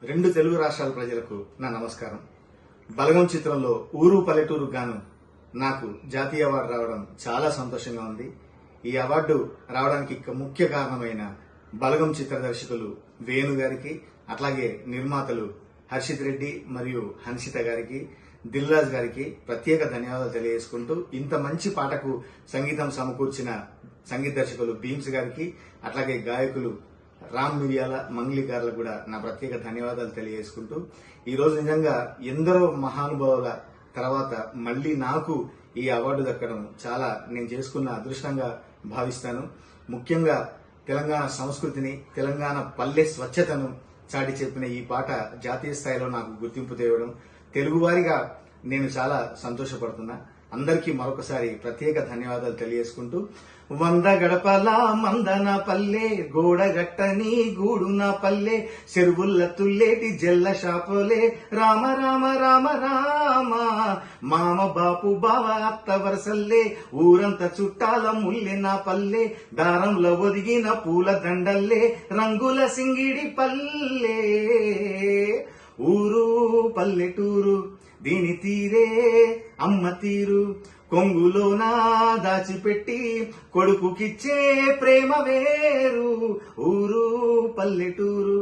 రెండు తెలుగు రాష్ట్రాల ప్రజలకు నా నమస్కారం. బలగం చిత్రంలో ఊరు పల్లెటూరు గాను నాకు జాతీయ అవార్డు రావడం చాలా సంతోషంగా ఉంది. ఈ అవార్డు రావడానికి ముఖ్య కారణమైన బలగం చిత్ర దర్శకులు వేణు గారికి, అట్లాగే నిర్మాతలు హర్షిత్ రెడ్డి మరియు హన్షిత గారికి, దిల్ రాజు గారికి ప్రత్యేక ధన్యవాదాలు తెలియజేసుకుంటూ, ఇంత మంచి పాటకు సంగీతం సమకూర్చిన సంగీత దర్శకులు బీమ్స్ గారికి, అట్లాగే గాయకులు రామ్ మిరియాల, మంగ్లీ గారులకు కూడా నా ప్రత్యేక ధన్యవాదాలు తెలియజేసుకుంటూ, ఈ రోజు నిజంగా ఎందరో మహానుభావుల తర్వాత మళ్లీ నాకు ఈ అవార్డు దక్కడం చాలా నేను చేసుకున్న అదృష్టంగా భావిస్తాను. ముఖ్యంగా తెలంగాణ సంస్కృతిని, తెలంగాణ పల్లె స్వచ్ఛతను చాటి చెప్పిన ఈ పాట జాతీయ స్థాయిలో నాకు గుర్తింపు తేవడం, తెలుగువారిగా నేను చాలా సంతోషపడుతున్నా. అందరికీ మరొకసారి ప్రత్యేక ధన్యవాదాలు తెలియజేసుకుంటూ, 100 గడపల మందన పల్లె, గోడగట్టని గూడున పల్లె, చెరువుల్ల తుల్లేటి జల్ల షాపులే, రామ రామ రామ రామ, మామ బాపు బావ అత్త వరసల్లే, ఊరంతా చుట్టాల ముల్లెన పల్లె, దారంలో ఒదిగిన పూల దండల్లే, రంగుల సింగిడి పల్లె. ఊరు పల్లెటూరు దీని తీరే అమ్మ తీరు, కొంగులోనా దాచిపెట్టి కొడుకుకిచ్చే ప్రేమ వేరు. ఊరు పల్లెటూరు.